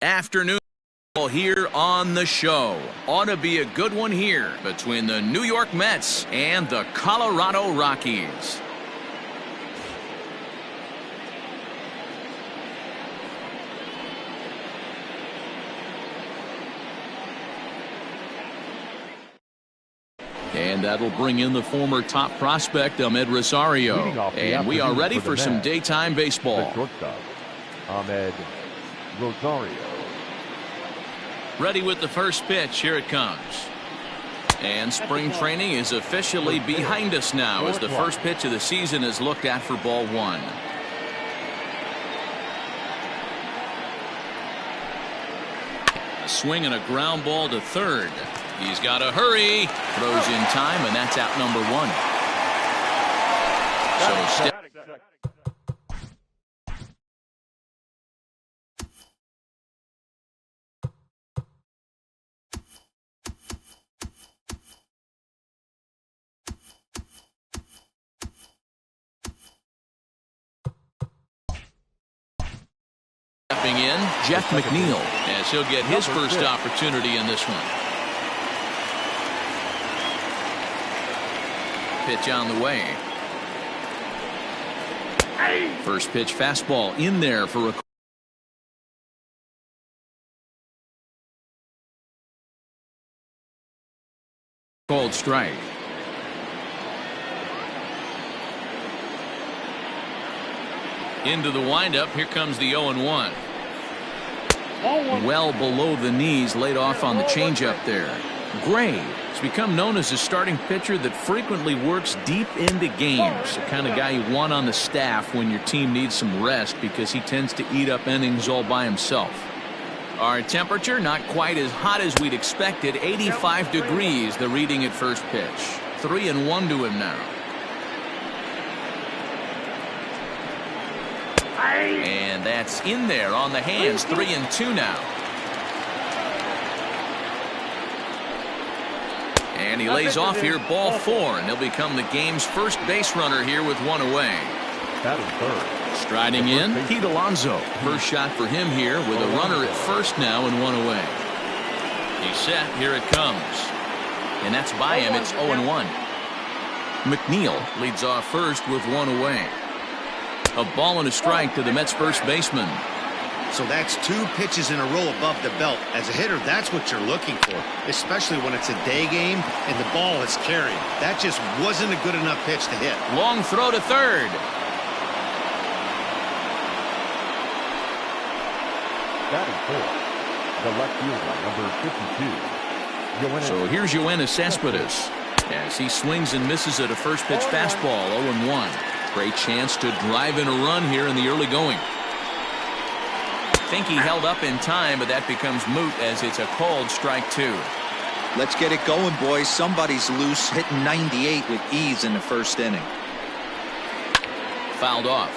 Afternoon here on the show. Ought to be a good one here between the New York Mets and the Colorado Rockies. And that'll bring in the former top prospect, Ahmed Rosario. And we are ready for some daytime baseball. Ahmed Rosario. Ready with the first pitch. Here it comes. And spring training is officially behind us now as the first pitch of the season is looked at for ball one. A swing and a ground ball to third. He's got to hurry. Throws in time, and that's out number one. So stepping in, Jeff McNeil, as he'll get his first opportunity in this one. Pitch on the way. First pitch fastball in there for a called strike. Into the windup. Here comes the 0-1. Well below the knees, laid off on the changeup there. Gray has become known as a starting pitcher that frequently works deep into games. The kind of guy you want on the staff when your team needs some rest because he tends to eat up innings all by himself. Our temperature not quite as hot as we'd expected. 85 degrees the reading at first pitch. 3-1 to him now. And that's in there on the hands. 3-2 now. And he lays off here, ball four, and he'll become the game's first base runner here with one away. Striding in, Pete Alonso. First shot for him here with a runner at first now and one away. He's set. Here it comes. And that's by him. It's 0-1. McNeil leads off first with one away. A ball and a strike to the Mets first baseman. So that's two pitches in a row above the belt. As a hitter, that's what you're looking for, especially when it's a day game and the ball is carried. That just wasn't a good enough pitch to hit. Long throw to third. Batting fourth, the left fielder, number 52. So here's Yoenis Cespedes as he swings and misses at a first pitch fastball. 0-1. Great chance to drive in a run here in the early going. I think he held up in time, but that becomes moot as it's a called strike two. Let's get it going, boys. Somebody's loose, hitting 98 with ease in the first inning. Fouled off.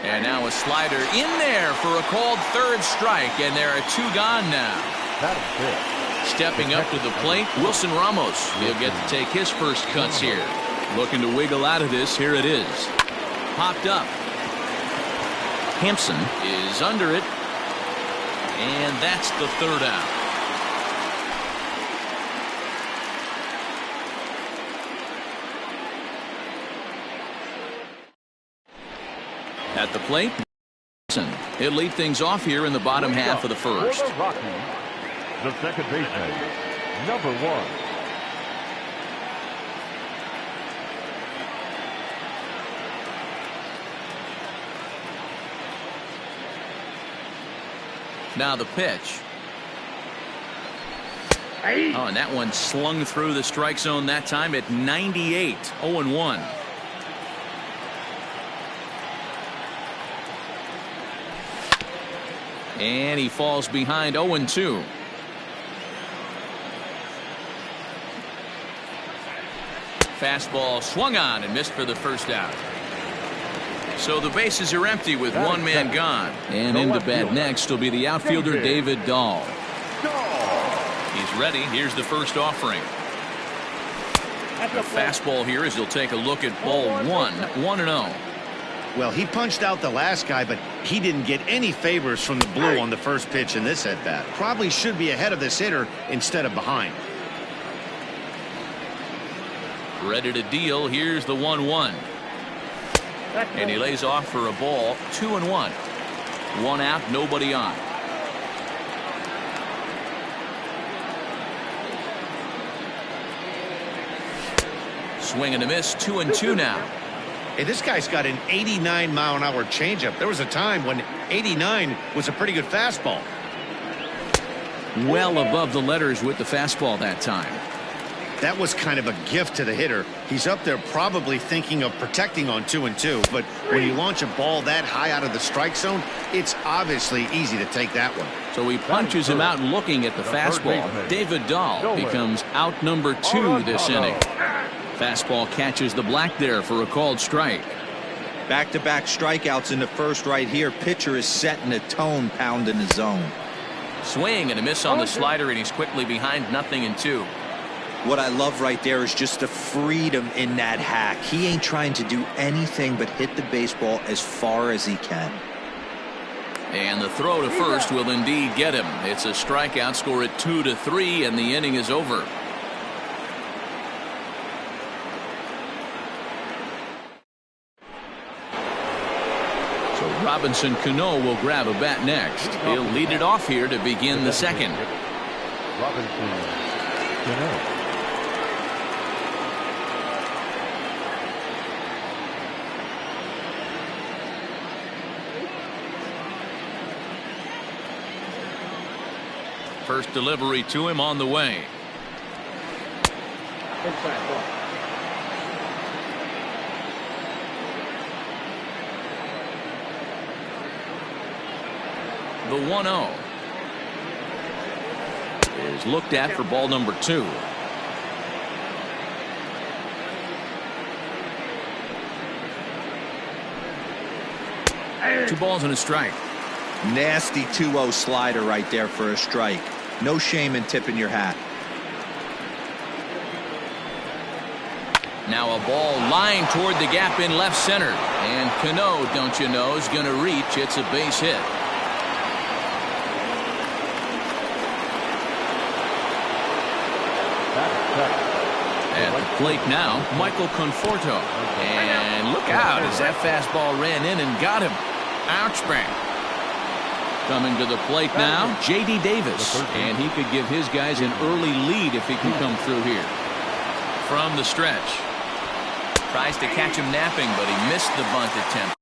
And now a slider in there for a called third strike, and there are two gone now. Stepping up to the plate, Wilson Ramos. He'll get to take his first cuts here. Looking to wiggle out of this. Here it is. Popped up. Hampson is under it. And that's the third out. At the plate, he'll lead things off here in the bottom half of the first. The second baseman, number 1. Now the pitch. Oh, and that one slung through the strike zone that time at 98. 0-1. And he falls behind. 0-2. Fastball swung on and missed for the first out. So the bases are empty with one man gone. And into bat next will be the outfielder David Dahl. He's ready. Here's the first offering. The fastball here as he'll take a look at ball one. 1-0. Well, he punched out the last guy, but he didn't get any favors from the blue on the first pitch in this at-bat. Probably should be ahead of this hitter instead of behind. Ready to deal. Here's the 1-1. And he lays off for a ball. 2-1. One out, nobody on. Swing and a miss. 2-2 now. Hey, this guy's got an 89-mile-an-hour changeup. There was a time when 89 was a pretty good fastball. Well above the letters with the fastball that time. That was kind of a gift to the hitter. He's up there probably thinking of protecting on 2-2, but when you launch a ball that high out of the strike zone, it's obviously easy to take that one. So he punches him out looking at the fastball. David Dahl becomes out number 2 this inning. Fastball catches the black there for a called strike. Back-to-back strikeouts in the first right here. Pitcher is setting a tone, pounding the zone. Swing and a miss on the slider, and he's quickly behind 0-2. What I love right there is just the freedom in that hack. He ain't trying to do anything but hit the baseball as far as he can. And the throw to first will indeed get him. It's a strikeout, score at 2-3, and the inning is over. So Robinson Cano will grab a bat next. He'll lead it off here to begin the second. Robinson Cano. First delivery to him on the way. The 1-0 is looked at for ball number 2. Two balls and a strike. Nasty 2-0 slider right there for a strike. No shame in tipping your hat. Now a ball lined toward the gap in left center. And Cano, don't you know, is going to reach. It's a base hit. At the plate now, Michael Conforto. And look out as that fastball ran in and got him. Ouch bang. Coming to the plate now, J.D. Davis. And he could give his guys an early lead if he can come through here. From the stretch. Tries to catch him napping, but he missed the bunt attempt.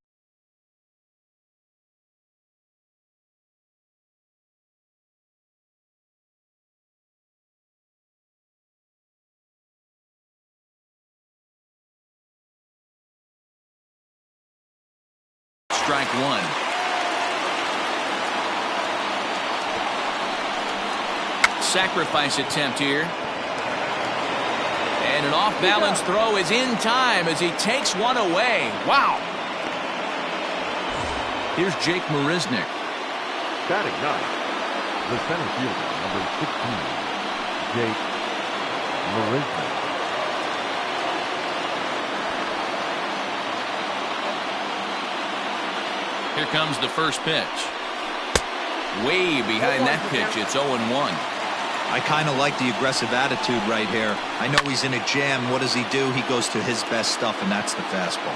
Strike one. Sacrifice attempt here. And an off-balance throw is in time as he takes one away. Wow. Here's Jake Marisnick. Batting ninth, the center fielder, number 16, Jake Marisnick. Here comes the first pitch. Way behind that pitch. It's 0-1. I kind of like the aggressive attitude right here. I know he's in a jam. What does he do? He goes to his best stuff, and that's the fastball.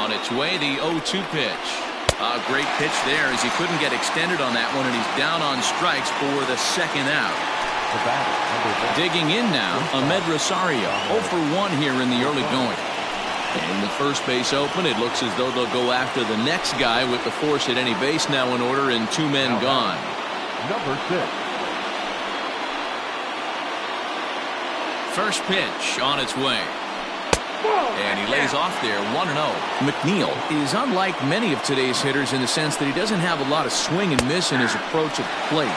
On its way, the 0-2 pitch. A great pitch there as he couldn't get extended on that one, and he's down on strikes for the second out. Digging in now, Ahmed Rosario. 0 for 1 here in the early going. And the first base open, it looks as though they'll go after the next guy with the force at any base now in order and 2 men gone. Number 6. First pitch on its way. And he lays off there 1-0. McNeil is unlike many of today's hitters in the sense that he doesn't have a lot of swing and miss in his approach at the plate.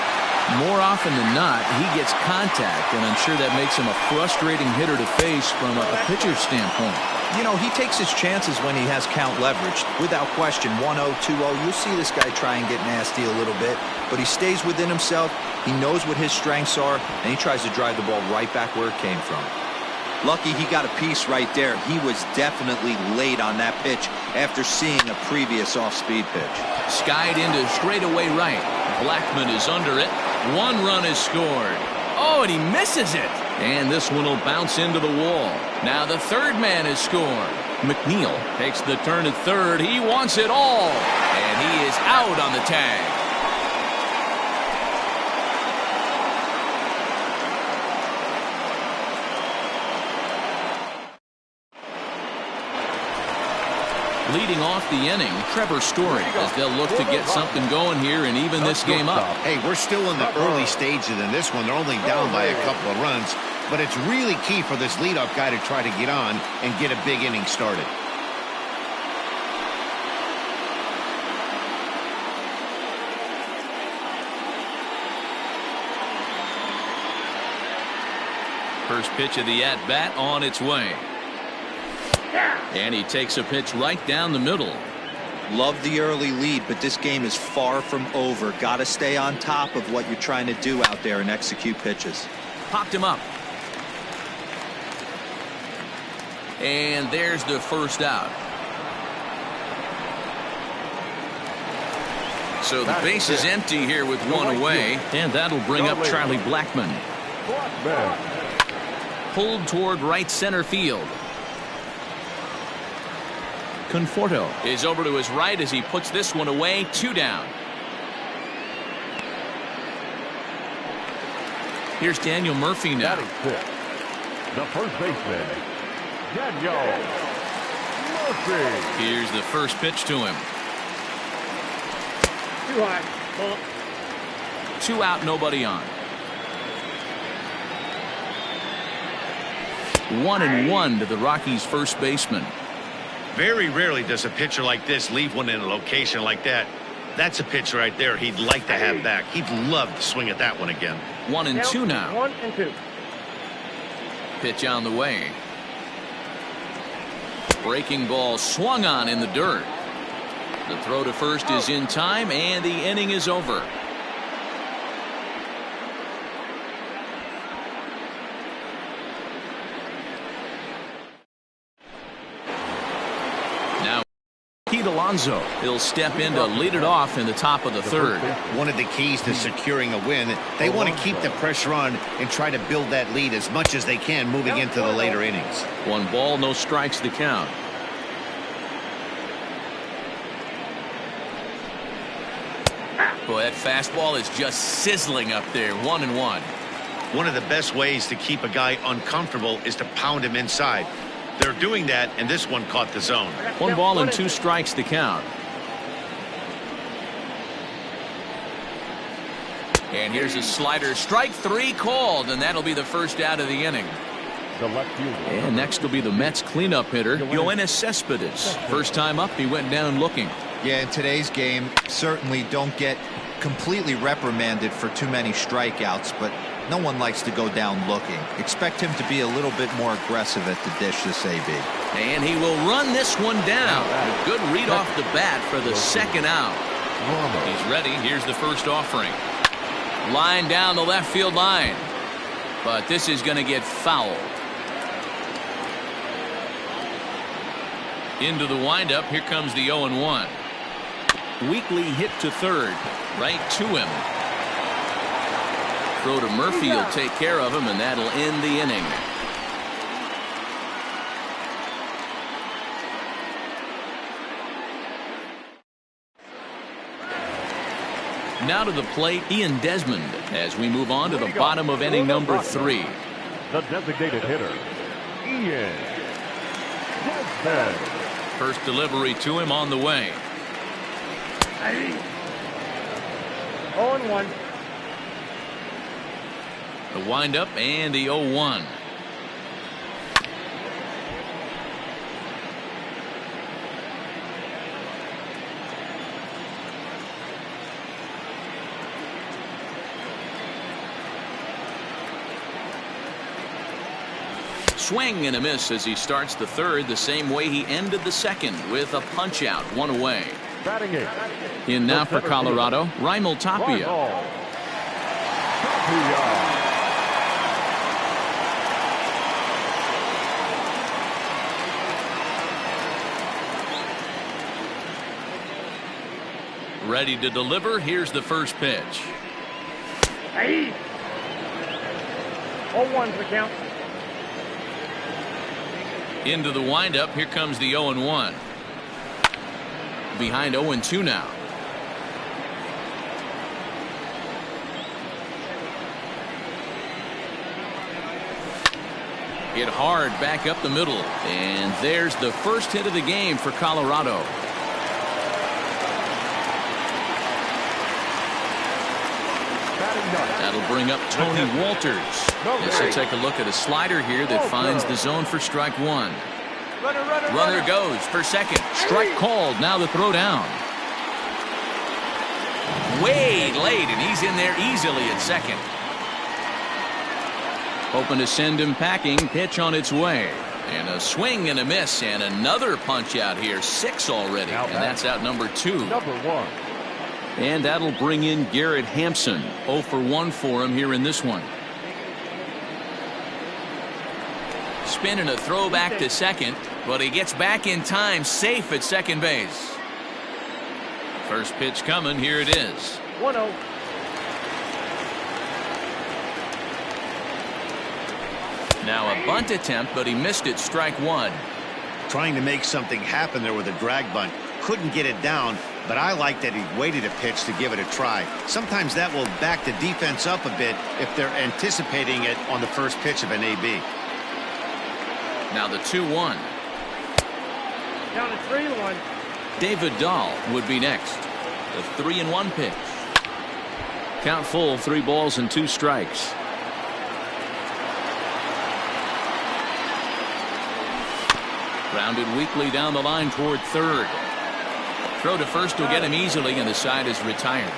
More often than not, he gets contact, and I'm sure that makes him a frustrating hitter to face from a pitcher's standpoint. You know, he takes his chances when he has count leverage. Without question, 1-0, 2-0, you'll see this guy try and get nasty a little bit, but he stays within himself. He knows what his strengths are, and he tries to drive the ball right back where it came from. Lucky he got a piece right there. He was definitely late on that pitch after seeing a previous off-speed pitch. Skied into straightaway right. Blackman is under it. 1 run is scored. Oh, and he misses it. And this one will bounce into the wall. Now the third man is scored. McNeil takes the turn at third. He wants it all. And he is out on the tag. Leading off the inning, Trevor Story, as they'll look to get something going here and even this game up. Hey, we're still in the early stages in this one. They're only down by a couple of runs, but it's really key for this leadoff guy to try to get on and get a big inning started. First pitch of the at-bat on its way. And he takes a pitch right down the middle. Love the early lead, but this game is far from over. Got to stay on top of what you're trying to do out there and execute pitches. Popped him up. And there's the first out. So the base is empty here with 1 away, and that'll bring up Charlie Blackman. Pulled toward right center field. Conforto is over to his right as he puts this one away. 2 down. Here's Daniel Murphy now. The first baseman, Daniel Murphy. Here's the first pitch to him. Too high. 2 out, nobody on. 1-1 to the Rockies' first baseman. Very rarely does a pitcher like this leave one in a location like that. That's a pitch right there he'd like to have back. He'd love to swing at that one again. 1-2 now. 1-2. Pitch on the way. Breaking ball swung on in the dirt. The throw to first is in time, and the inning is over. Pete Alonso. He'll step in to lead it off in the top of the third. One of the keys to securing a win, they want to keep the pressure on and try to build that lead as much as they can moving into the later innings. 1 ball, no strikes, the count. Boy, that fastball is just sizzling up there. 1-1. One of the best ways to keep a guy uncomfortable is to pound him inside. They're doing that, and this one caught the zone. 1 ball and 2 strikes to count. And here's a slider. Strike 3 called, and that'll be the first out of the inning. And next will be the Mets cleanup hitter, Yoenis Cespedes. First time up, he went down looking. Yeah, in today's game, certainly don't get completely reprimanded for too many strikeouts, but no one likes to go down looking. Expect him to be a little bit more aggressive at the dish this AB. And he will run this one down. A good read off the bat for the second out. He's ready. Here's the first offering. Line down the left field line. But this is going to get fouled. Into the windup. Here comes the 0-1. Weekly hit to third. Right to him. Throw to Murphy will take care of him, and that'll end the inning. Now to the plate, Ian Desmond, as we move on to the bottom of inning number 3. The designated hitter, Ian Desmond. First delivery to him on the way. 0-1. The windup and the 0-1. Swing and a miss as he starts the third the same way he ended the second with a punch out, one away. Batting eight. In now for Colorado, Raimel Tapia. Ready to deliver. Here's the first pitch. Hey. 0-1's the count. Into the windup. Here comes the 0-1. Behind 0-2 now. Hit hard back up the middle. And there's the first hit of the game for Colorado. That'll bring up Tony Walters. This will take a look at a slider here that finds the zone for strike one. Runner goes for second. Strike called. Now the throw down. Way late, and he's in there easily at second. Hoping to send him packing. Pitch on its way. And a swing and a miss, and another punch out here. 6 already, and that's out number 2. Number 1. And that'll bring in Garrett Hampson. 0 for 1 for him here in this one. Spinning a throw back to second, but he gets back in time, safe at second base. First pitch coming. Here it is. 1-0. Now a bunt attempt, but he missed it. Strike one. Trying to make something happen there with a drag bunt. Couldn't get it down, but I like that he waited a pitch to give it a try. Sometimes that will back the defense up a bit if they're anticipating it on the first pitch of an AB. Now the 2-1. Down to 3-1. David Dahl would be next. The 3-1 pitch. Count full, 3 balls and 2 strikes. Grounded weakly down the line toward third. Throw to first will get him easily, and the side is retired.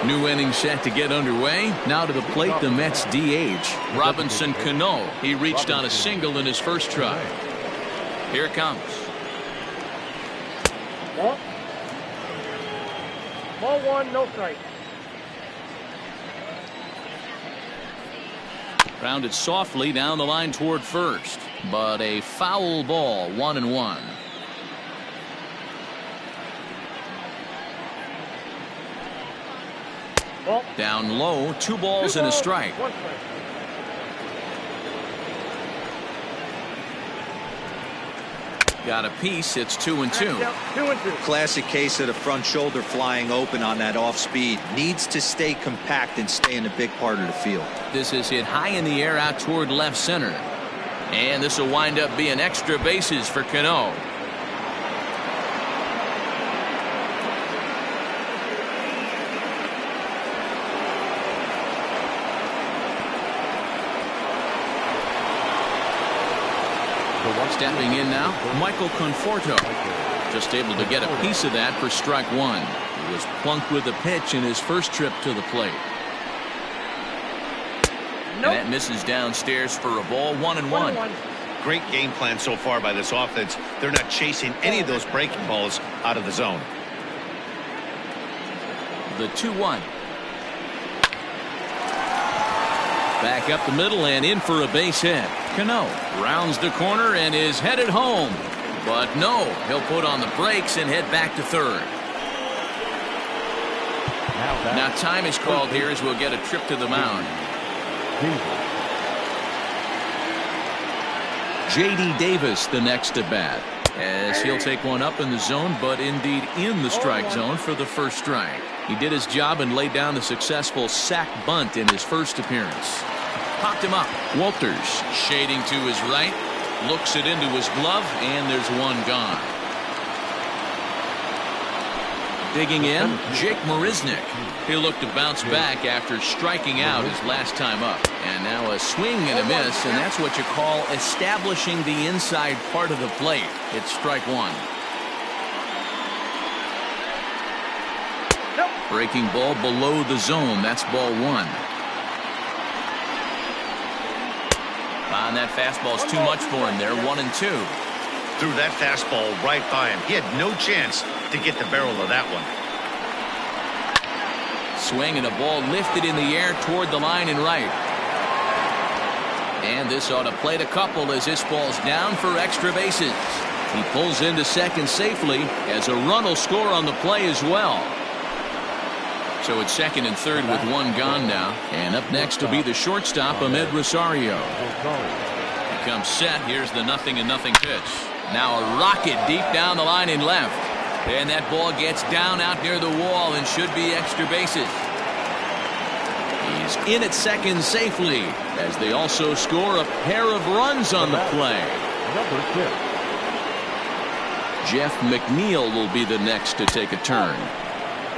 New inning set to get underway. Now to the plate, the Mets DH, Robinson Cano. He reached on a single in his first try. Here it comes. Ball 1, no strike. Grounded softly down the line toward first, but a foul ball. 1-1. Down low, 2 balls and a strike. Got a piece. It's 2-2. Classic case of the front shoulder flying open on that off speed. Needs to stay compact and stay in a big part of the field. This is hit high in the air out toward left center. And this will wind up being extra bases for Cano. Stepping in now, Michael Conforto. Just able to get a piece of that for strike one. He was plunked with a pitch in his first trip to the plate. And that misses downstairs for a ball. 1-1. Great game plan so far by this offense. They're not chasing any of those breaking balls out of the zone. The 2-1. Back up the middle and in for a base hit. Cano rounds the corner and is headed home. But no, he'll put on the brakes and head back to third. Now time is called here as we'll get a trip to the mound. J.D. Davis the next at bat, as he'll take one up in the zone, but indeed in the strike zone for the first strike. He did his job and laid down the successful sac bunt in his first appearance. Popped him up. Walters shading to his right, looks it into his glove, and there's one gone. Digging in, Jake Marisnick. He'll look to bounce back after striking out his last time up. And now a swing and a miss, and that's what you call establishing the inside part of the plate. It's strike one. Breaking ball below the zone. That's ball one. And that fastball's too much for him there. 1-2. Threw that fastball right by him. He had no chance to get the barrel of that one. Swing and a ball lifted in the air toward the line and right. And this ought to plate a couple as this ball's down for extra bases. He pulls into second safely as a run will score on the play as well. So it's second and third with one gone now. And up next will be the shortstop, Ahmed Rosario. He comes set. Here's the 0-0 pitch. Now a rocket deep down the line in left. And that ball gets down out near the wall and should be extra bases. He's in at second safely as they also score a pair of runs on the play. Number 6. Jeff McNeil will be the next to take a turn.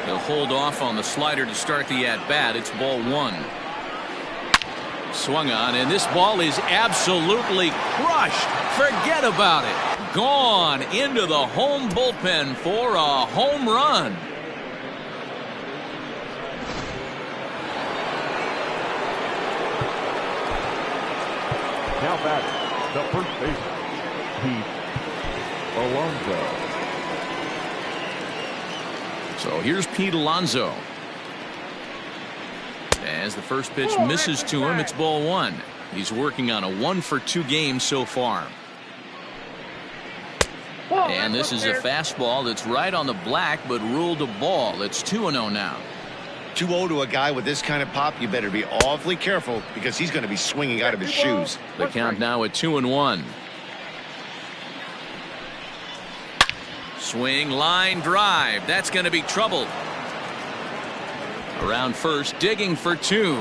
He'll hold off on the slider to start the at-bat. It's ball one. Swung on, and this ball is absolutely crushed. Forget about it. Gone into the home bullpen for a home run. Now batting, the first baseman, Pete Alonso. So here's Pete Alonso. As the first pitch misses to him, it's ball one. He's working on a 1-for-2 game so far. And this is a fastball that's right on the black but ruled a ball. It's 2-0 now. 2-0 to a guy with this kind of pop, you better be awfully careful because he's going to be swinging out of his shoes. The count now at 2-1. Swing, line drive. That's going to be trouble. Around first, digging for two.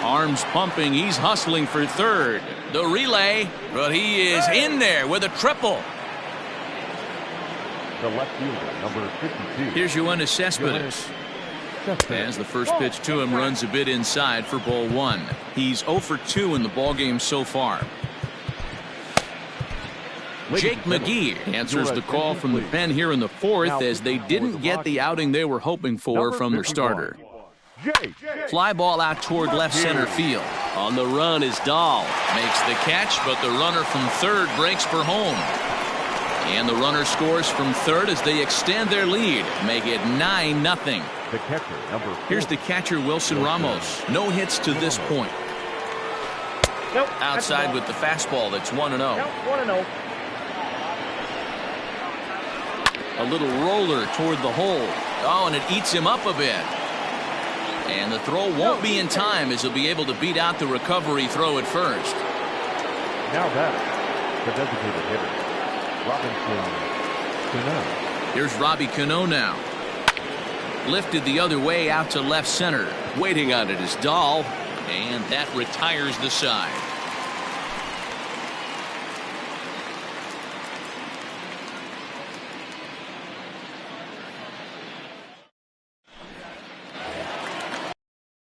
Arms pumping. He's hustling for third. The relay, but he is in there with a triple. The left fielder, number 52. Here's Yoenis Cespedes. As the first pitch to him runs a bit inside for ball one. He's 0 for 2 in the ballgame so far. Jake McGee answers the call from the pen here in the fourth as they didn't get the outing they were hoping for from their starter. Fly ball out toward left center field. On the run is Dahl. Makes the catch, but the runner from third breaks for home. And the runner scores from third as they extend their lead. Make it 9-0. The catcher, number 4. Here's the catcher, Wilson Ramos. No hits to this point. Nope, Outside with the fastball, that's 1-0. Nope, 1-0. A little roller toward the hole. Oh, and it eats him up a bit. And the throw won't be in time as he'll be able to beat out the recovery throw at first. Now that the designated hitter, Robinson Cano. Here's Robbie Cano now. Lifted the other way out to left center. Waiting on it is Dahl, and that retires the side.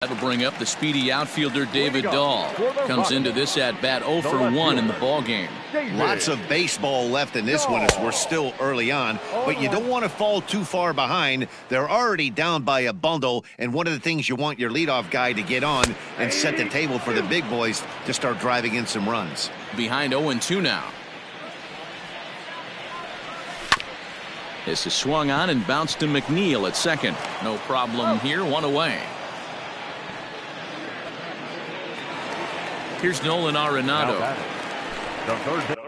That'll bring up the speedy outfielder David Dahl. Comes into this at bat 0 for 1 in the ballgame. Lots of baseball left in this one as we're still early on, but you don't want to fall too far behind. They're already down by a bundle, and one of the things you want your leadoff guy to get on and set the table for the big boys to start driving in some runs. Behind 0-2 now. This is swung on and bounced to McNeil at second. No problem here, one away. Here's Nolan Arenado. The third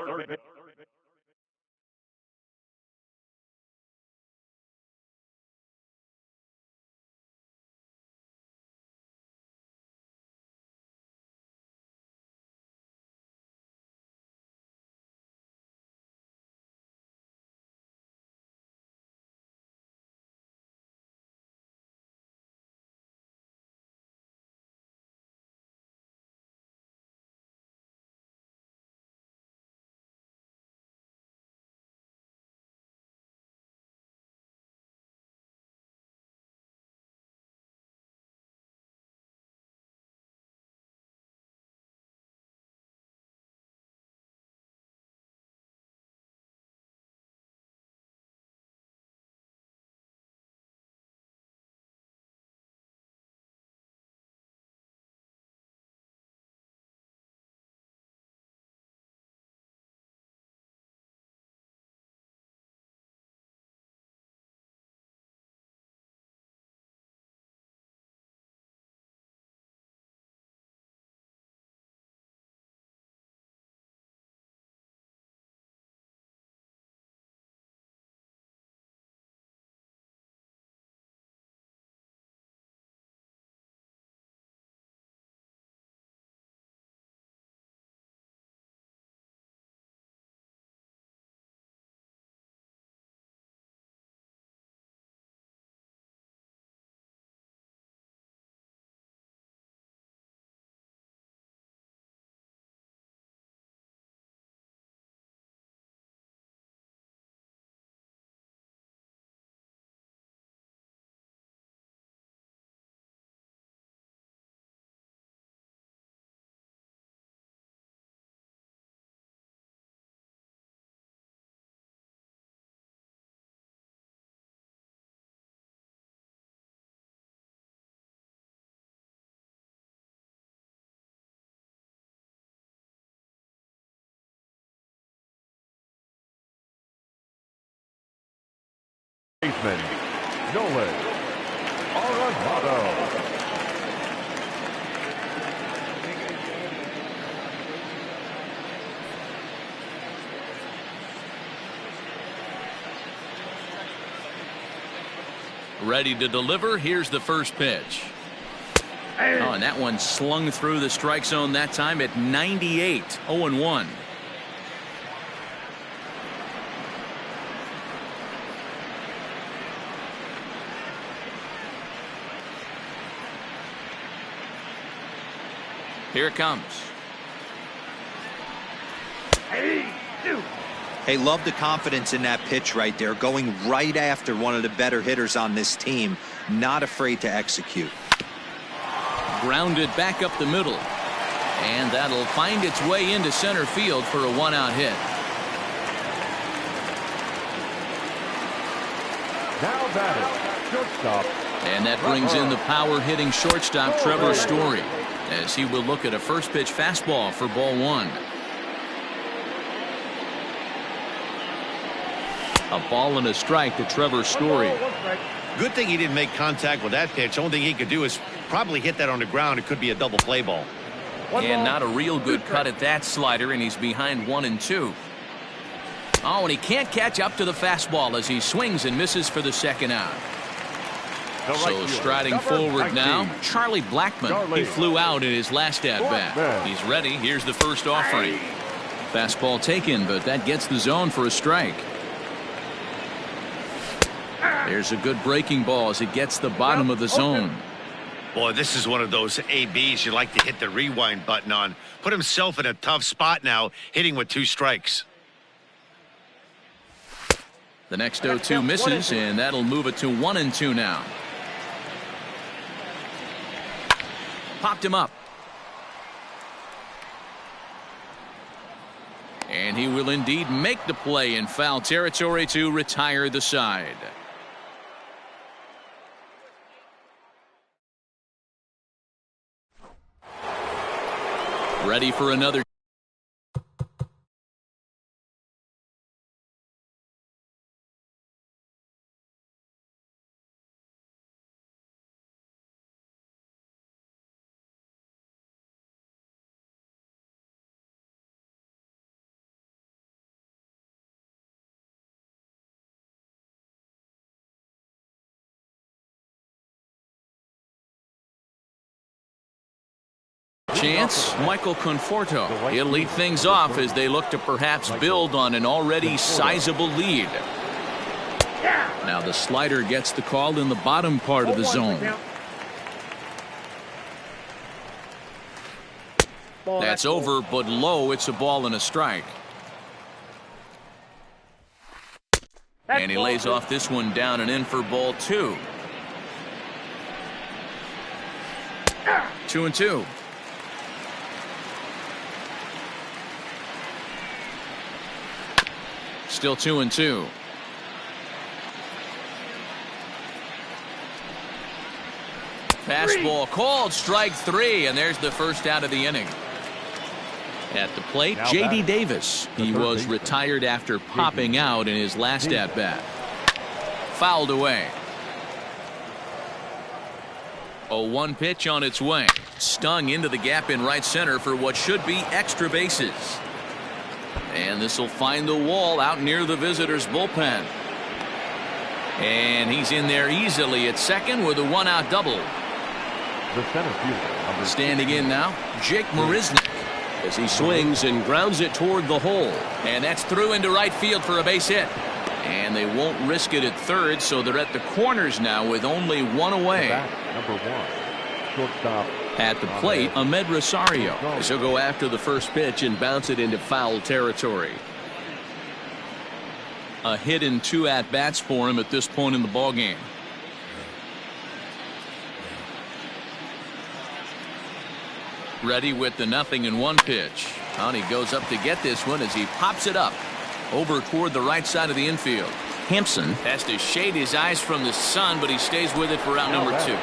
baseman, Nolan Arenado. Ready to deliver. Here's the first pitch. Oh, and that one slung through the strike zone that time at 98. 0-1. Here it comes. Hey, love the confidence in that pitch right there, going right after one of the better hitters on this team, not afraid to execute. Grounded back up the middle, and that'll find its way into center field for a one-out hit. Now batting, shortstop. And that brings in the power-hitting shortstop Trevor Story, as he will look at a first pitch fastball for ball one. A ball and a strike to Trevor Story. Good thing he didn't make contact with that pitch. Only thing he could do is probably hit that on the ground. It could be a double play ball. And not a real good cut at that slider, and he's behind 1-2. Oh, and he can't catch up to the fastball as he swings and misses for the second out. So striding forward now, Charlie Blackmon. He flew out in his last at-bat. He's ready. Here's the first offering. Fastball taken, but that gets the zone for a strike. There's a good breaking ball as it gets the bottom of the zone. Boy, this is one of those ABs you like to hit the rewind button on. Put himself in a tough spot now, hitting with 2 strikes. The next 0-2 misses, and that'll move it to 1-2 now. Popped him up. And he will indeed make the play in foul territory to retire the side. Ready for another. Chance, Michael Conforto. He'll lead things off as they look to perhaps build on an already sizable lead. Now the slider gets the call in the bottom part of the zone. That's over, but low. It's a ball and a strike. And he lays off this one down and in for ball 2. 2-2. Still 2-2. Fastball called, strike 3, and there's the first out of the inning. At the plate, J.D. Davis. He was retired after popping out in his last at-bat. Fouled away. 0-1 pitch on its way. Stung into the gap in right center for what should be extra bases. And this will find the wall out near the visitors' bullpen. And he's in there easily at second with a one-out double. The center fielder, standing in now, Jake Marisnick, as he swings and grounds it toward the hole. And that's through into right field for a base hit. And they won't risk it at third, so they're at the corners now with only one away. Number 1, shortstop. At the plate, Ahmed Rosario, as he'll go after the first pitch and bounce it into foul territory. A hit in 2 at-bats for him at this point in the ballgame. Ready with the 0-1 pitch. And he goes up to get this one as he pops it up over toward the right side of the infield. Hampson has to shade his eyes from the sun, but he stays with it for out number 2.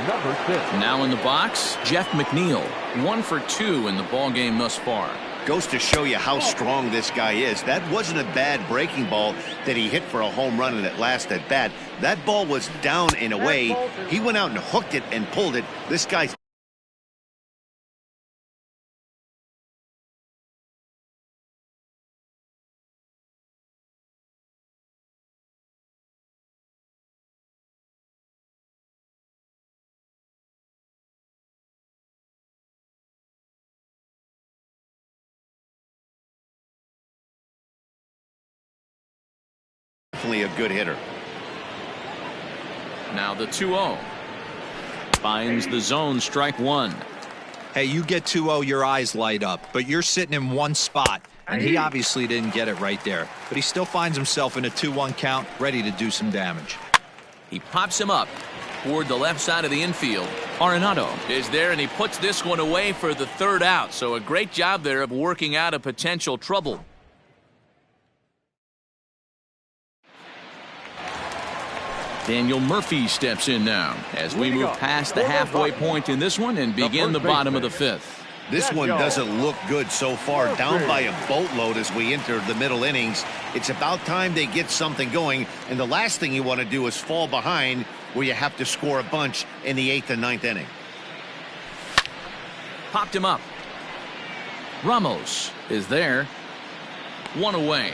Number 6. Now in the box, Jeff McNeil. 1 for 2 in the ball game thus far. Goes to show you how strong this guy is. That wasn't a bad breaking ball that he hit for a home run in that last at bat. That ball was down and away. He went out and hooked it and pulled it. This guy's definitely a good hitter. Now the 2-0. Finds the zone, strike one. Hey, you get 2-0, your eyes light up, but you're sitting in one spot, and he obviously didn't get it right there. But he still finds himself in a 2-1 count, ready to do some damage. He pops him up toward the left side of the infield. Arenado is there, and he puts this one away for the third out. So a great job there of working out a potential trouble. Daniel Murphy steps in now as we move past the halfway point in this one and begin the bottom of the fifth. This one doesn't look good so far. Down by a boatload as we enter the middle innings. It's about time they get something going, and the last thing you want to do is fall behind where you have to score a bunch in the 8th and 9th inning. Popped him up. Ramos is there. One away.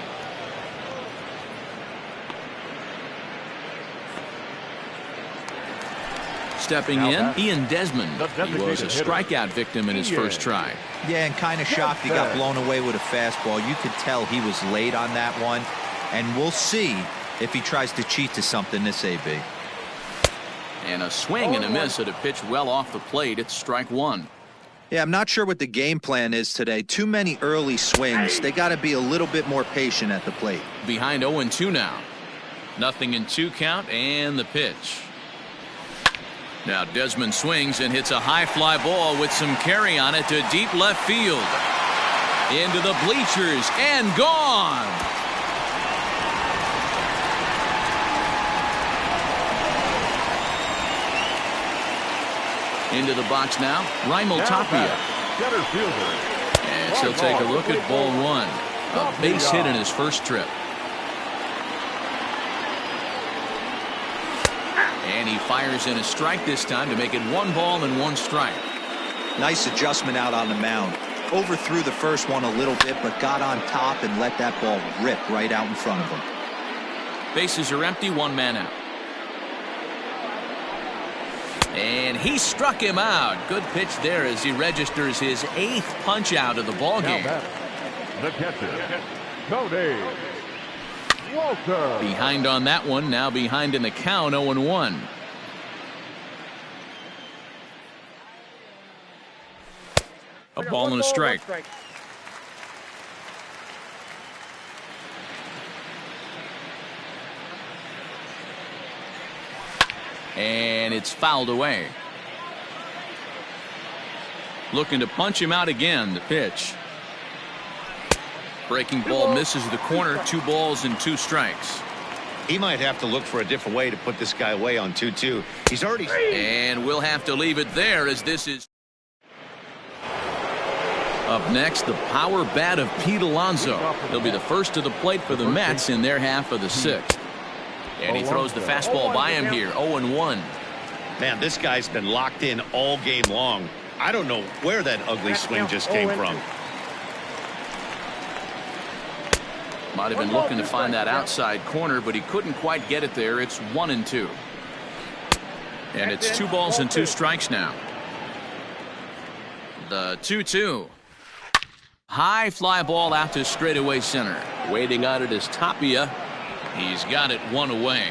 Stepping in, Ian Desmond. He was a strikeout victim in his first try. Yeah, and kind of shocked he got blown away with a fastball. You could tell he was late on that one, and we'll see if he tries to cheat to something this AB. And a swing and a miss at a pitch well off the plate. It's strike one. Yeah, I'm not sure what the game plan is today. Too many early swings. They got to be a little bit more patient at the plate. Behind 0-2 now. Nothing in 2 count, and the pitch. Now Desmond swings and hits a high fly ball with some carry on it to deep left field. Into the bleachers and gone. Into the box now, Raimel Tapia. And she'll take a look at ball one. A base hit in his first trip. And he fires in a strike this time to make it 1 ball and 1 strike. Nice adjustment out on the mound. Overthrew the first one a little bit, but got on top and let that ball rip right out in front of him. Bases are empty, 1 man out. And he struck him out. Good pitch there as he registers his 8th punch out of the ball game. The catcher, Cody Walker. Behind on that one, now behind in the count, 0-1. A ball and a strike. And it's fouled away. Looking to punch him out again. The pitch. Breaking ball misses the corner. 2 balls and 2 strikes. He might have to look for a different way to put this guy away on 2-2. He's already. And we'll have to leave it there as this is. Up next, the power bat of Pete Alonso. He'll be the first to the plate for the Mets in their half of the 6th. And he throws the fastball by him here. 0-1. Man, this guy's been locked in all game long. I don't know where that ugly swing just came from. Might have been looking to find that outside corner, but he couldn't quite get it there. It's 1-2. And it's 2 balls and 2 strikes now. The 2-2. High fly ball out to straightaway center. Waiting on it is Tapia. He's got it 1 away.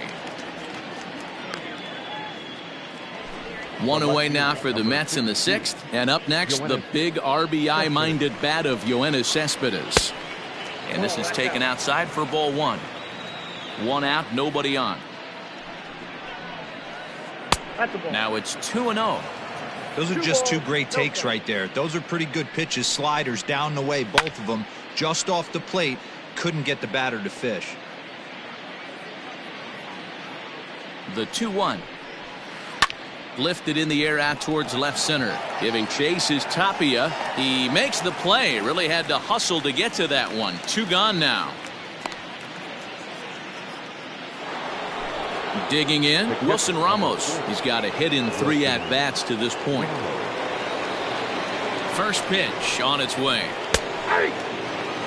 1 away now for the Mets in the 6th. And up next, the big RBI-minded bat of Yoenis Cespedes. And this is taken outside for ball 1. 1 out, nobody on. Now it's 2-0. Those are just 2 great takes right there. Those are pretty good pitches. Sliders down the way, both of them. Just off the plate. Couldn't get the batter to fish. The 2-1. Lifted in the air out towards left center. Giving chase is Tapia. He makes the play. Really had to hustle to get to that one. 2 gone now. Digging in, Wilson Ramos. He's got a hit in 3 at-bats to this point. First pitch on its way.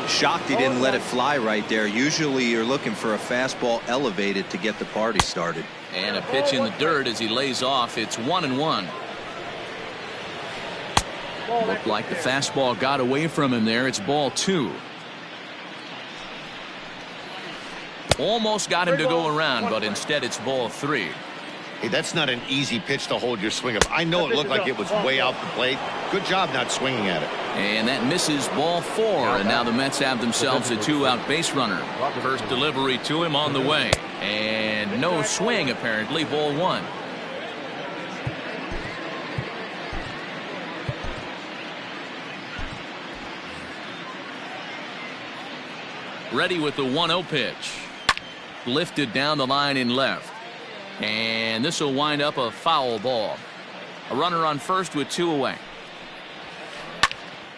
Shocked he didn't let it fly right there. Usually you're looking for a fastball elevated to get the party started. And a pitch in the dirt as he lays off. It's 1-1. Looked like the fastball got away from him there. It's ball 2. Almost got him to go around, but instead it's ball 3. Hey, that's not an easy pitch to hold your swing up. I know it looked like it was way out the plate. Good job not swinging at it. And that misses, ball 4. And now the Mets have themselves a 2-out base runner. First delivery to him on the way. And no swing, apparently, ball 1. Ready with the 1-0 pitch. Lifted down the line in left. And this will wind up a foul ball. A runner on first with 2 away.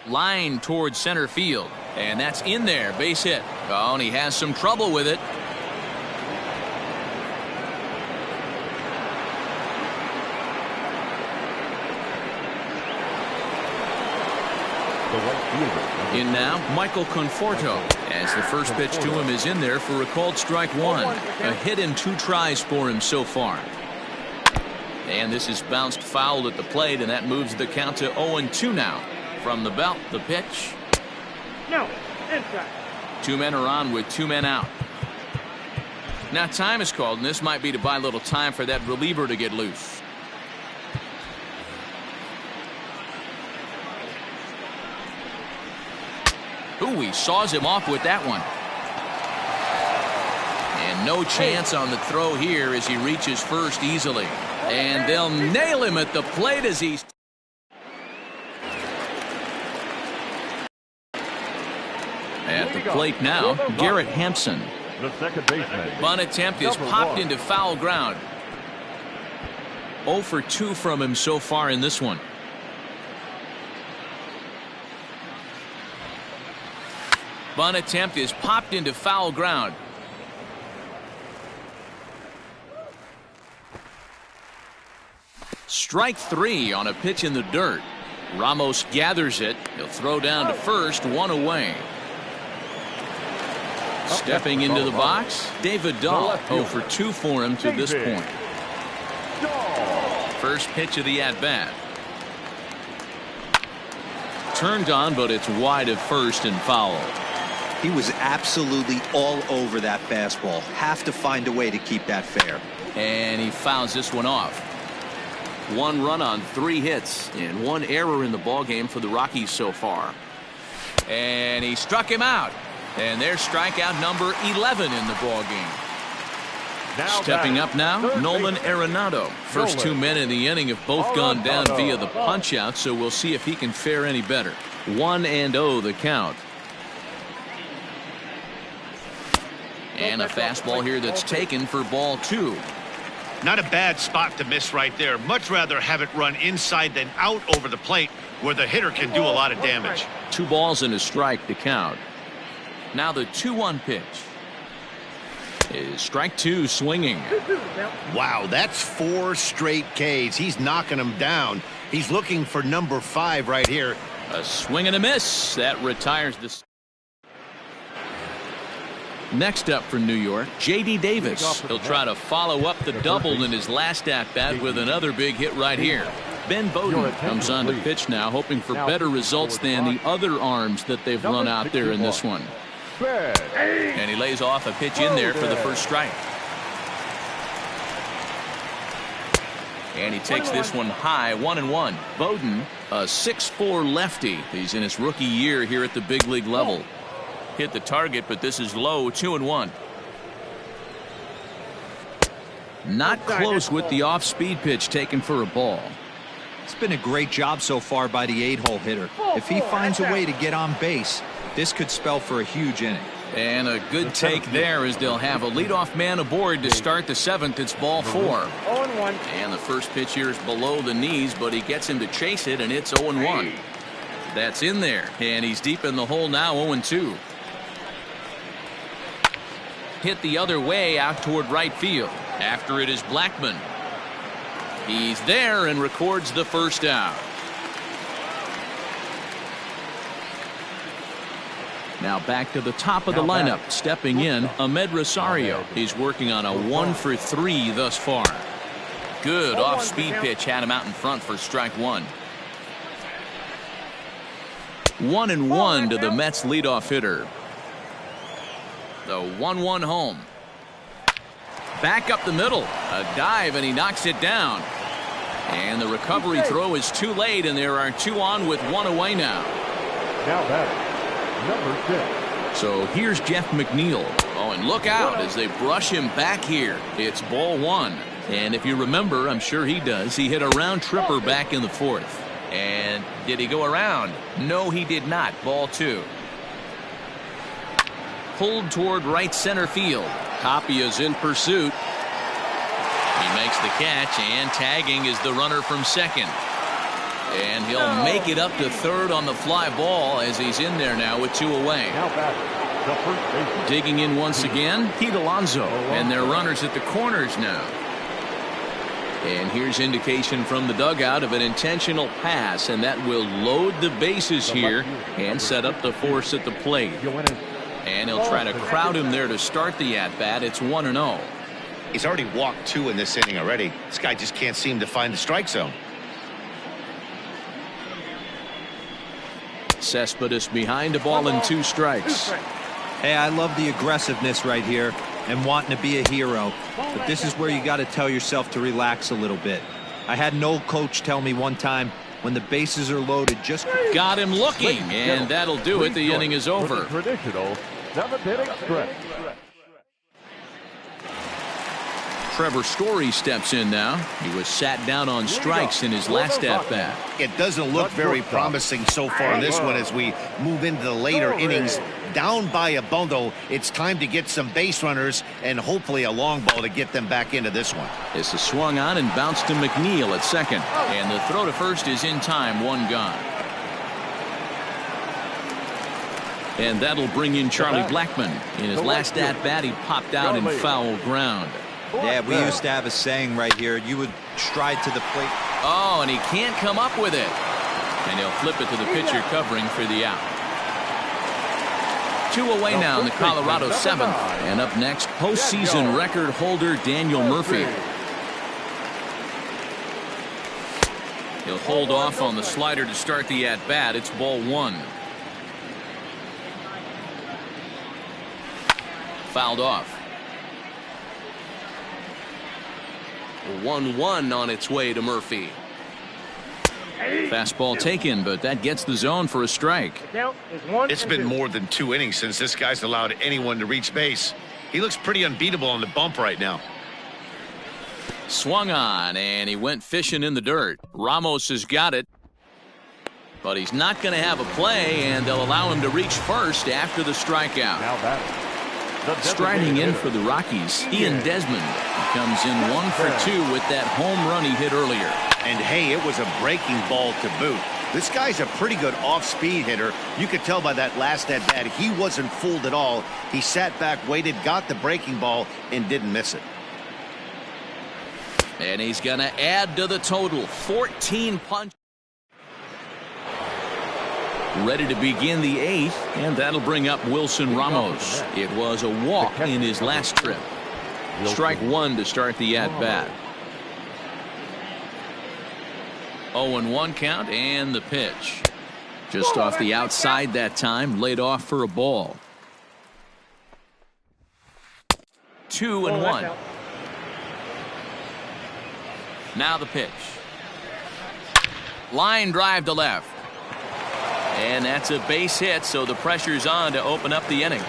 Line towards center field. And that's in there. Base hit. Oh, and he has some trouble with it. In now, Michael Conforto, as the first pitch to him is in there for a called strike 1. A hit in 2 tries for him so far. And this is bounced foul at the plate, and that moves the count to 0-2 now. From the belt, the pitch. No, inside. 2 men are on with 2 men out. Now time is called, and this might be to buy a little time for that reliever to get loose. Ooh, he saws him off with that one. And no chance on the throw here as he reaches first easily. And they'll nail him at the plate as he's... At the plate now, Garrett Hampson. The second baseman. Bunt attempt is popped into foul ground. 0 for 2 from him so far in this one. Bunt attempt is popped into foul ground. Strike 3 on a pitch in the dirt. Ramos gathers it. He'll throw down to first, 1 away. Stepping into the box, David Dahl. 0 for 2 for him to this point. First pitch of the at-bat. Turned on, but it's wide of first and foul. He was absolutely all over that fastball. Have to find a way to keep that fair. And he fouls this one off. 1 run on 3 hits and 1 error in the ballgame for the Rockies so far. And he struck him out. And there's strikeout number 11 in the ballgame. Stepping up now, Nolan Arenado. First 2 men in the inning have both gone down via the punch-out, so we'll see if he can fare any better. 1-0 the count. And a fastball here that's taken for ball 2. Not a bad spot to miss right there. Much rather have it run inside than out over the plate where the hitter can do a lot of damage. 2 balls and a strike to count. Now the 2-1 pitch is strike 2 swinging. Wow, that's 4 straight Ks. He's knocking them down. He's looking for number 5 right here. A swing and a miss. That retires this. Next up for New York, J.D. Davis. He'll try to follow up the double in his last at-bat with another big hit right here. Ben Bowden comes on to pitch now, hoping for better results than the other arms that they've run out there in this one. And he lays off a pitch in there for the first strike. And he takes this one high, 1-1. Bowden, a 6'4" lefty. He's in his rookie year here at the big league level. Hit the target, but this is low, 2-1. Not close with the off-speed pitch taken for a ball. It's been a great job so far by the 8-hole hitter. If he finds a way to get on base, this could spell for a huge inning. And a good take there as they'll have a leadoff man aboard to start the 7th. It's ball 4. 1. And the first pitch here is below the knees, but he gets him to chase it, and it's 0-1. That's in there, and he's deep in the hole now, 0-2. Hit the other way out toward right field. After it is Blackmon. He's there and records the first out. Now back to the top of the lineup. Stepping in, Ahmed Rosario. He's working on a 1-for-3 thus far. Good off-speed pitch had him out in front for strike one. 1-1 to the Mets leadoff hitter. The 1-1 home. Back up the middle. A dive, and he knocks it down. And the recovery throw is too late, and there are 2 on with 1 away now. Now batting, number 6. So here's Jeff McNeil. Oh, and look out as they brush him back here. It's ball 1. And if you remember, I'm sure he does, he hit a round tripper back in the 4th. And did he go around? No, he did not. Ball 2. Pulled toward right center field. Tapia's in pursuit. He makes the catch, and tagging is the runner from second. And he'll make it up to third on the fly ball as he's in there now with 2 away. Now batting, the first baseman. Digging in once again, Pete Alonso. And their runners at the corners now. And here's indication from the dugout of an intentional pass, and that will load the bases here and set up the force at the plate. And he'll try to crowd him there to start the at-bat. It's 1-0. He's already walked 2 in this inning already. This guy just can't seem to find the strike zone. Cespedes behind a ball and 2 strikes. Hey, I love the aggressiveness right here and wanting to be a hero. But this is where you got to tell yourself to relax a little bit. I had an old coach tell me one time, when the bases are loaded, just got him looking, and that'll do it. The inning is over. Traditional 7th inning stretch. Trevor Story steps in now. He was sat down on strikes in his last at-bat. It doesn't look very promising so far in this one as we move into the later innings. Down by a bundle, it's time to get some base runners and hopefully a long ball to get them back into this one. This is swung on and bounced to McNeil at second. And the throw to first is in time, 1 gone. And that'll bring in Charlie Blackmon. In his last at-bat, he popped out in foul ground. Yeah, we used to have a saying right here. You would stride to the plate. Oh, and he can't come up with it. And he'll flip it to the pitcher covering for the out. 2 away now in the Colorado 7th. And up next, postseason record holder Daniel Murphy. He'll hold off on the slider to start the at-bat. It's ball 1. Fouled off. 1-1 on its way to Murphy. Fastball taken, but that gets the zone for a strike. It's been more than 2 innings since this guy's allowed anyone to reach base. He looks pretty unbeatable on the bump right now. Swung on, and he went fishing in the dirt. Ramos has got it, but he's not going to have a play, and they'll allow him to reach first after the strikeout. Now batting. Striding in for the Rockies, Ian Desmond. He comes in 1 for 2 with that home run he hit earlier. And hey, it was a breaking ball to boot. This guy's a pretty good off-speed hitter. You could tell by that last at-bat he wasn't fooled at all. He sat back, waited, got the breaking ball, and didn't miss it. And he's going to add to the total. 14 punches. Ready to begin the 8th, and that'll bring up Wilson Ramos. It was a walk in his last trip. Strike 1 to start the at-bat. 0-1 count, and the pitch. Just off the outside that time, laid off for a ball. 2-1. Now the pitch. Line drive to left. And that's a base hit, so the pressure's on to open up the inning.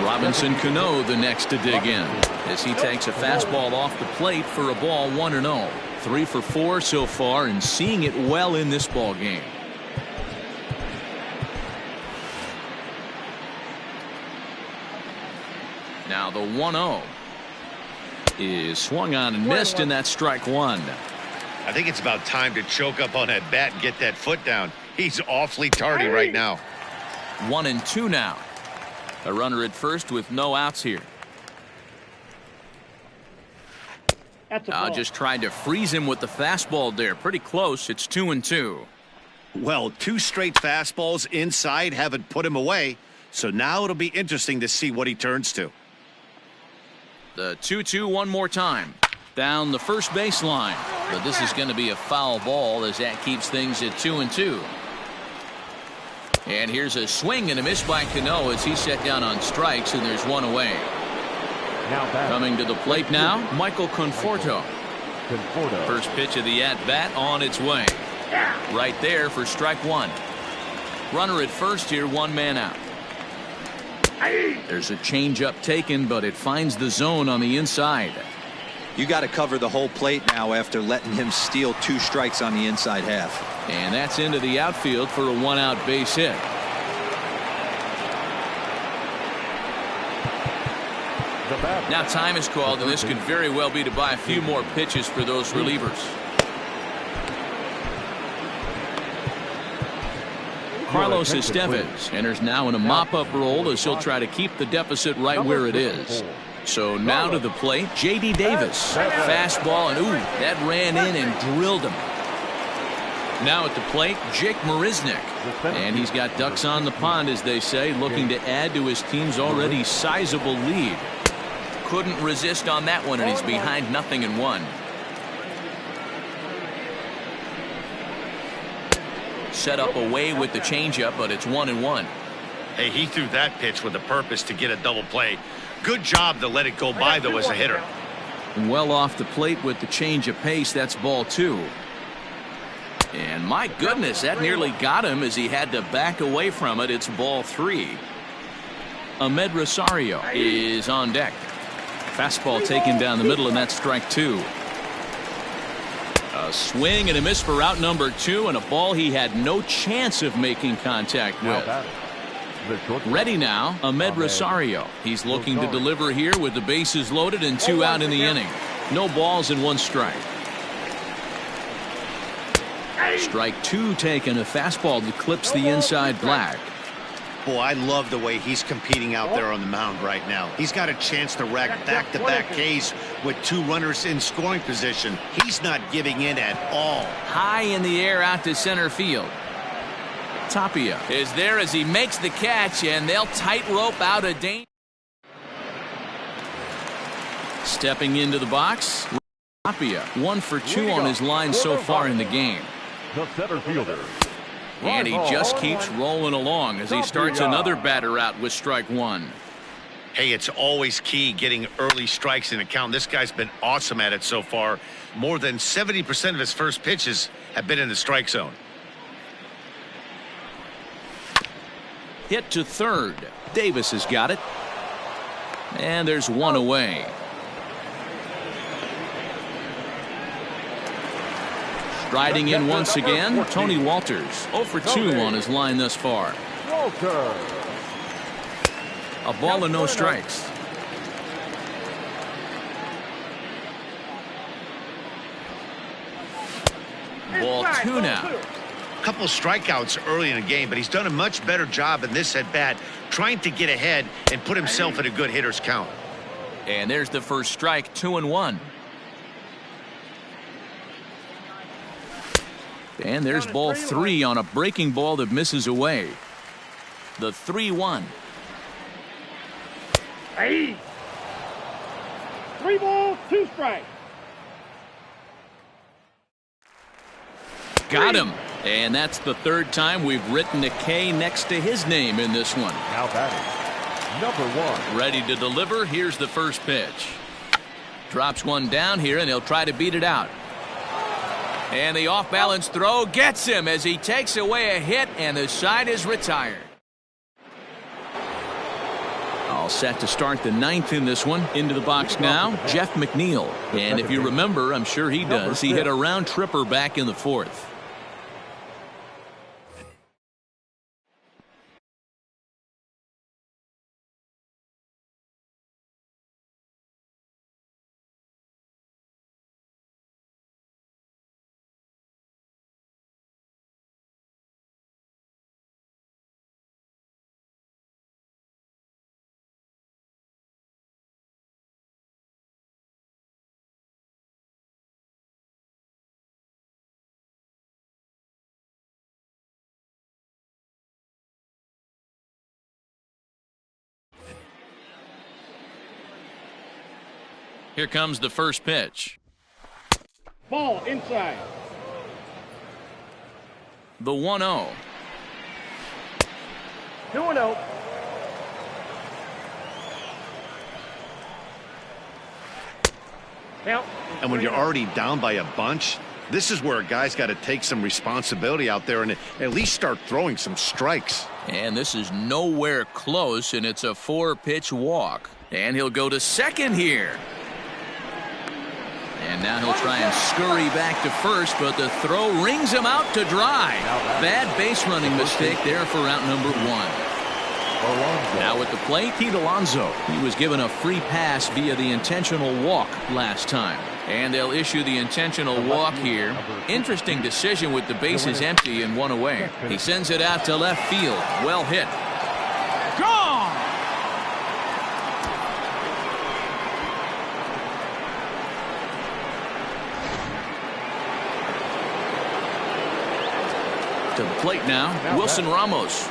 Robinson Cano the next to dig in as he takes a fastball off the plate for a ball, 1-0. 3 for 4 so far and seeing it well in this ball game. Now the 1-0 is swung on and missed, and that's strike one. I think it's about time to choke up on that bat and get that foot down. He's awfully tardy right now. 1-2 now. A runner at first with no outs here. Just tried to freeze him with the fastball there. Pretty close. It's 2-2. Well, 2 straight fastballs inside haven't put him away. So now it'll be interesting to see what he turns to. The 2-2 one more time. Down the first baseline. But this is going to be a foul ball as that keeps things at 2-2. And here's a swing and a miss by Cano as he's set down on strikes, and there's one away. Coming to the plate now, Michael Conforto. First pitch of the at-bat on its way. Right there for strike one. Runner at first here, one man out. There's a changeup taken, but it finds the zone on the inside. You got to cover the whole plate now after letting him steal 2 strikes on the inside half. And that's into the outfield for a 1-out base hit. Now time is called, and this could very well be to buy a few more pitches for those relievers. Carlos Estevez enters now in a mop-up role as he'll try to keep the deficit right where it is. So now to the plate, J.D. Davis. Fastball, and ooh, that ran in and drilled him. Now at the plate, Jake Marisnick. And he's got ducks on the pond, as they say, looking to add to his team's already sizable lead. Couldn't resist on that one, and he's behind 0-1. Set up away with the changeup, but it's 1-1. Hey, he threw that pitch with a purpose to get a double play. Good job to let it go by, though, as a hitter. Well off the plate with the change of pace. That's ball 2. And my goodness, that nearly got him as he had to back away from it. It's ball 3. Ahmed Rosario is on deck. Fastball taken down the middle, and that's strike 2. A swing and a miss for out number 2, and a ball he had no chance of making contact with. Ready now, Ahmed Rosario. He's looking to deliver here with the bases loaded and 2 out in the inning. No balls and 1 strike. Strike 2 taken, a fastball that clips the inside black. Boy, I love the way he's competing out there on the mound right now. He's got a chance to rack back-to-back Ks with 2 runners in scoring position. He's not giving in at all. High in the air out to center field. Tapia is there as he makes the catch, and they'll tightrope out of danger. Stepping into the box, Tapia 1 for 2 on his line so far in the game. The center fielder. And he just keeps rolling along as he starts another batter out with strike 1. Hey, it's always key getting early strikes in a count. This guy's been awesome at it so far. More than 70% of his first pitches have been in the strike zone. Hit to third. Davis has got it. And there's 1 away. Striding in once again, Tony Walters. 0 for 2 on his line thus far. A ball and no strikes. Ball 2 now. Couple strikeouts early in the game, but he's done a much better job in this at bat trying to get ahead and put himself in a good hitter's count. And there's the first strike, 2-1. And there's ball 3 on a breaking ball that misses away. The 3-1. Hey. 3 balls, 2 strikes. Got him. And that's the 3rd time we've written a K next to his name in this one. Now batting, number 1. Ready to deliver. Here's the first pitch. Drops one down here, and he'll try to beat it out. And the off-balance throw gets him as he takes away a hit, and the side is retired. All set to start the 9th in this one. Into the box now, Jeff McNeil. And if you remember, I'm sure he does, he hit a round tripper back in the 4th. Here comes the first pitch. Ball inside. The 1-0. 2-0. Count. And when you're already down by a bunch, this is where a guy's got to take some responsibility out there and at least start throwing some strikes. And this is nowhere close, and it's a 4-pitch walk. And he'll go to second here. And now he'll try and scurry back to first, but the throw rings him out to dry. Bad base running mistake there for out number 1. Now at the plate, Pete Alonso. He was given a free pass via the intentional walk last time. And they'll issue the intentional walk here. Interesting decision with the bases empty and 1 away. He sends it out to left field. Well hit. Gone! To the plate now, Wilson Ramos.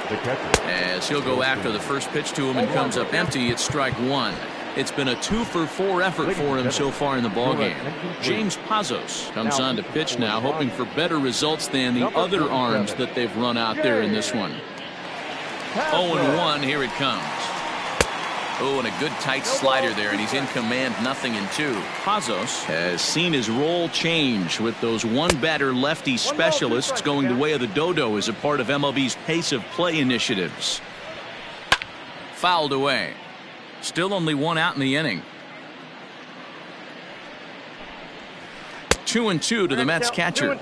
As he'll go after the first pitch to him and comes up empty, it's strike 1. It's been a 2-for-4 effort for him so far in the ballgame. James Pazos comes on to pitch now, hoping for better results than the other arms that they've run out there in this one. 0-1, here it comes. Oh, and a good tight slider there, and he's in command, 0-2. Pazos has seen his role change with those one-batter lefty specialists going the way of the dodo as a part of MLB's pace of play initiatives. Fouled away. Still only 1 out in the inning. 2-2 to the Mets catcher.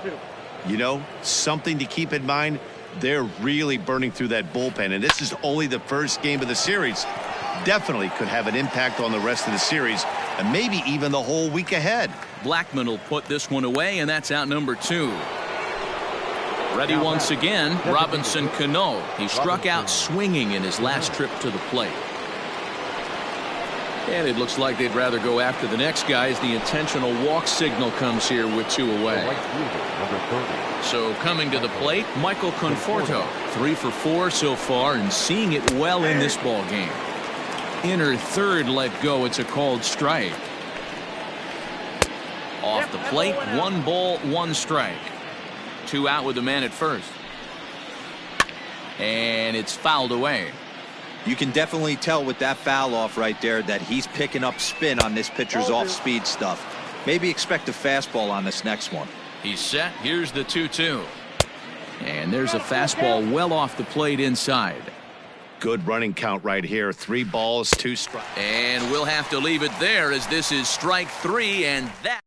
You know, something to keep in mind, they're really burning through that bullpen, and this is only the first game of the series. Definitely could have an impact on the rest of the series and maybe even the whole week ahead. Blackman will put this one away, and that's out number 2. Ready once again, Robinson Cano. He struck out swinging in his last trip to the plate. And it looks like they'd rather go after the next guy as the intentional walk signal comes here with 2 away. So coming to the plate, Michael Conforto. 3 for 4 so far and seeing it well in this ball game. Inner third let go. It's a called strike. Off the plate, 1 ball, 1 strike. 2 out with the man at first. And it's fouled away. You can definitely tell with that foul off right there that he's picking up spin on this pitcher's off-speed stuff. Maybe expect a fastball on this next one. He's set. Here's the 2-2. And there's a fastball well off the plate inside. Good running count right here. 3 balls, 2 strikes. And we'll have to leave it there as this is strike 3, and that.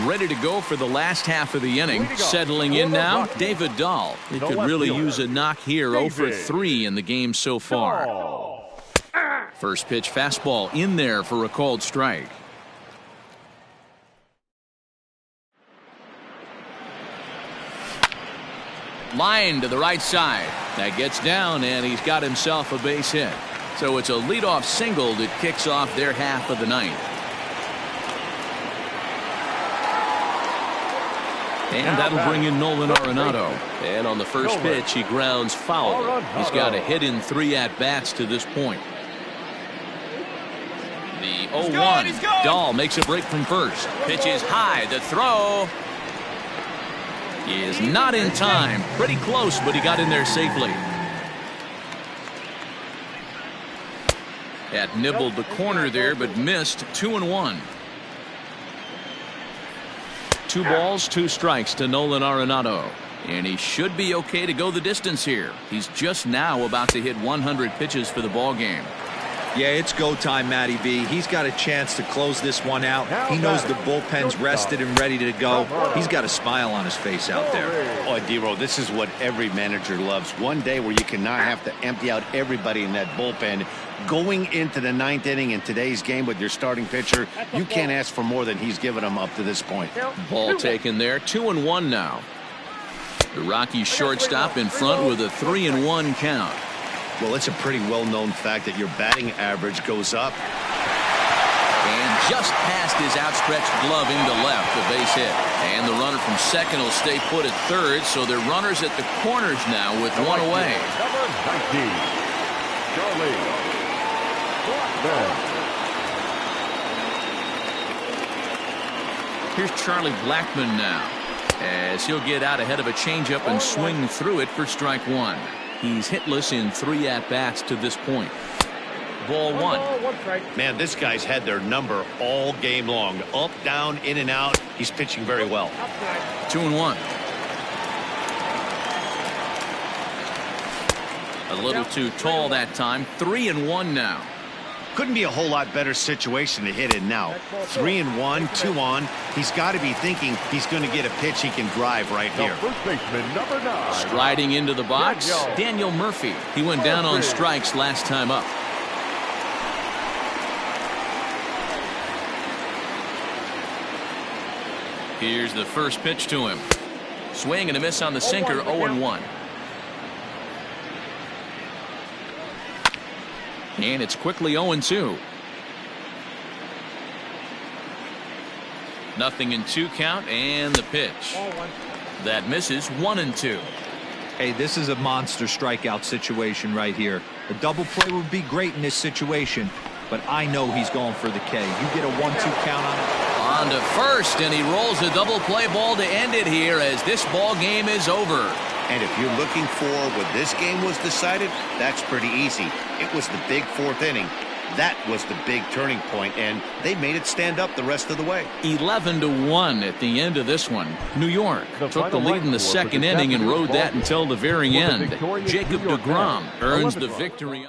Ready to go for the last half of the inning. Settling in now, David Dahl. He could really use a knock here. 0 for 3 in the game so far. First pitch fastball in there for a called strike. Line to the right side. That gets down, and he's got himself a base hit. So it's a leadoff single that kicks off their half of the ninth. And that'll bring in Nolan Arenado. And on the first pitch, he grounds foul. He's got a hit in 3 at-bats to this point. The 0-1. Dahl makes a break from first. Pitch is high. The throw is not in time. Pretty close, but he got in there safely. That nibbled the corner there, but missed. 2-1. 2 balls, 2 strikes to Nolan Arenado. And he should be okay to go the distance here. He's just now about to hit 100 pitches for the ball game. Yeah, it's go time, Matty B. He's got a chance to close this one out. He knows the bullpen's rested and ready to go. He's got a smile on his face out there. Oh, D-Row, this is what every manager loves. One day where you cannot have to empty out everybody in that bullpen. Going into the 9th inning in today's game with your starting pitcher, you can't ask for more than he's given them up to this point. Ball taken there. 2-1 now. The Rockies shortstop in front with a 3-1 count. Well, it's a pretty well-known fact that your batting average goes up. And just past his outstretched glove into left, the base hit. And the runner from second will stay put at third, so they're runners at the corners now with 1 away. Here's Charlie Blackmon now, as he'll get out ahead of a changeup and swing through it for strike one. He's hitless in 3 at-bats to this point. Ball one. Man, this guy's had their number all game long. Up, down, in and out. He's pitching very well. 2-1. A little too tall that time. 3-1 now. Couldn't be a whole lot better situation to hit in now. 3-1, 2 on. He's got to be thinking he's going to get a pitch he can drive right here. First baseman, number 9. Striding into the box, Daniel Murphy. He went down on strikes last time up. Here's the first pitch to him. Swing and a miss on the sinker, 0-1. And it's quickly 0-2. Nothing in 2 count, and the pitch. That misses, 1-2. Hey, this is a monster strikeout situation right here. A double play would be great in this situation, but I know he's going for the K. You get a 1-2 count on it. On to first, and he rolls a double play ball to end it here as this ball game is over. And if you're looking for when this game was decided, that's pretty easy. It was the big 4th inning. That was the big turning point, and they made it stand up the rest of the way. 11-1 at the end of this one. New York took the lead in the 2nd inning and rode that until the very end. Jacob deGrom earns the victory.